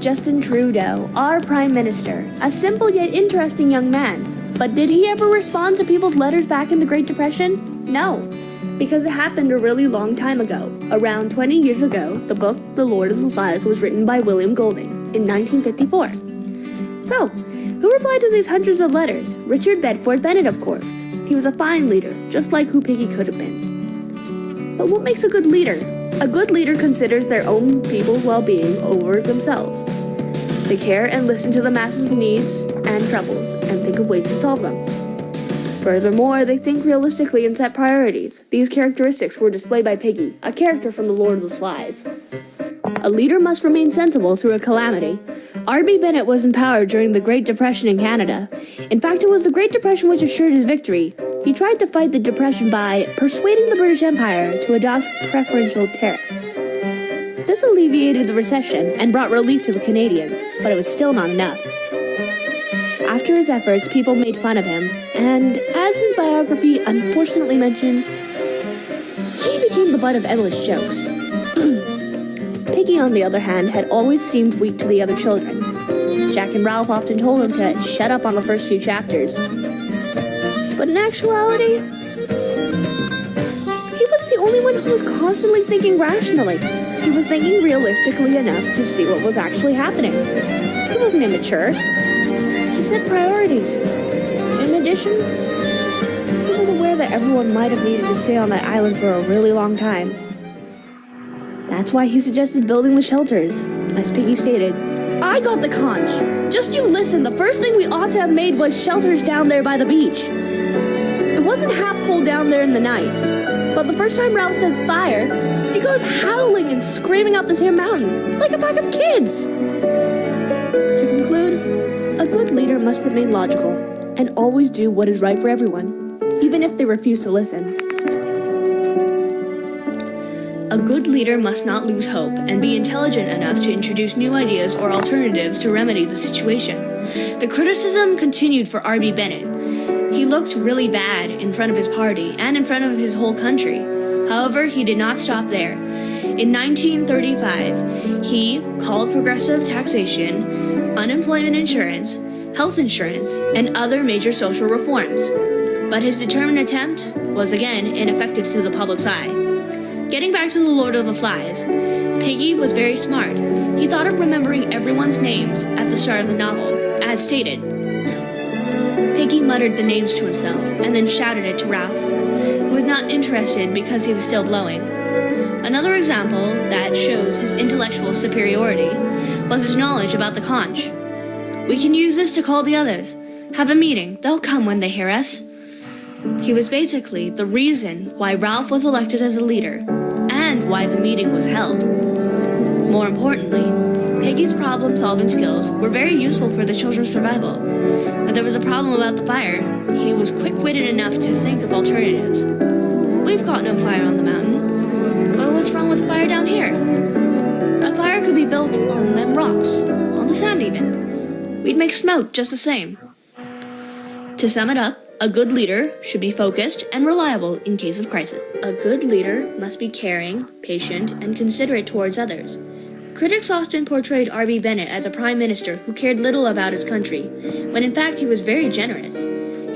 Justin Trudeau, our Prime Minister, a simple yet interesting young man. But did he ever respond to people's letters back in the Great Depression? No, because it happened a really long time ago. Around 20 years ago, the book The Lord of the Flies was written by William Golding in 1954. So, who replied to these hundreds of letters? Richard Bedford Bennett, of course. He was a fine leader, just like who Piggy could have been. But what makes a good leader? A good leader considers their own people's well-being over themselves. They care and listen to the masses' needs and troubles and think of ways to solve them. Furthermore, they think realistically and set priorities. These characteristics were displayed by Piggy, a character from The Lord of the Flies. A leader must remain sensible through a calamity. R.B. Bennett was empowered during the Great Depression in Canada. In fact, it was the Great Depression which assured his victory. He tried to fight the Depression by persuading the British Empire to adopt preferential tariff. This alleviated the recession and brought relief to the Canadians, but it was still not enough. After his efforts, people made fun of him, and as his biography unfortunately mentioned, he became the butt of endless jokes. Piggy, on the other hand, had always seemed weak to the other children. Jack and Ralph often told him to shut up on the first few chapters. But in actuality, he was the only one who was constantly thinking rationally. He was thinking realistically enough to see what was actually happening. He wasn't immature. He set priorities. In addition, he was aware that everyone might have needed to stay on that island for a really long time. That's why he suggested building the shelters. As Piggy stated, "I got the conch. Just you listen, the first thing we ought to have made was shelters down there by the beach." It wasn't half cold down there in the night, but the first time Ralph says fire, he goes howling and screaming up this here mountain, like a pack of kids. To conclude, a good leader must remain logical and always do what is right for everyone, even if they refuse to listen. A good leader must not lose hope and be intelligent enough to introduce new ideas or alternatives to remedy the situation. The criticism continued for R.B. Bennett. He looked really bad in front of his party and in front of his whole country. However, he did not stop there. In 1935, he called progressive taxation, unemployment insurance, health insurance, and other major social reforms. But his determined attempt was again ineffective to the public's eye. Getting back to The Lord of the Flies, Piggy was very smart. He thought of remembering everyone's names at the start of the novel, as stated. Piggy muttered the names to himself, and then shouted it to Ralph, who was not interested because he was still blowing. Another example that shows his intellectual superiority was his knowledge about the conch. "We can use this to call the others. Have a meeting. They'll come when they hear us." He was basically the reason why Ralph was elected as a leader, and why the meeting was held. More importantly, Piggy's problem-solving skills were very useful for the children's survival. When there was a problem about the fire, he was quick-witted enough to think of alternatives. "We've got no fire on the mountain. Well, what's wrong with fire down here? A fire could be built on them rocks, on the sand even. We'd make smoke just the same." To sum it up, a good leader should be focused and reliable in case of crisis. A good leader must be caring, patient, and considerate towards others. Critics often portrayed R.B. Bennett as a prime minister who cared little about his country, when in fact he was very generous.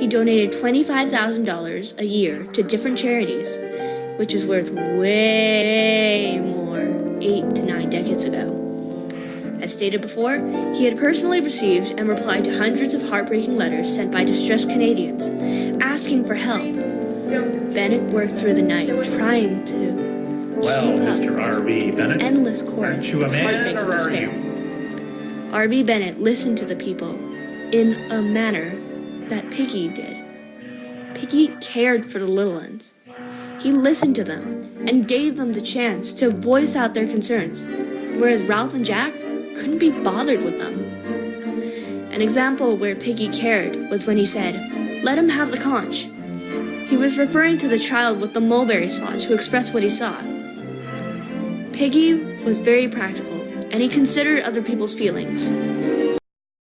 He donated $25,000 a year to different charities, which is worth way more 8 to 9 decades ago. As stated before, he had personally received and replied to hundreds of heartbreaking letters sent by distressed Canadians, asking for help. Bennett worked through the night, trying to keep up Mr. R.B. Bennett, an endless chorus aren't you a of man heartbreaking or are despair. you? R.B. Bennett listened to the people in a manner that Piggy did. Piggy cared for the little ones. He listened to them and gave them the chance to voice out their concerns, whereas Ralph and Jack couldn't be bothered with them. An example where Piggy cared was when he said, "Let him have the conch." He was referring to the child with the mulberry spots who expressed what he saw. Piggy was very practical, and he considered other people's feelings.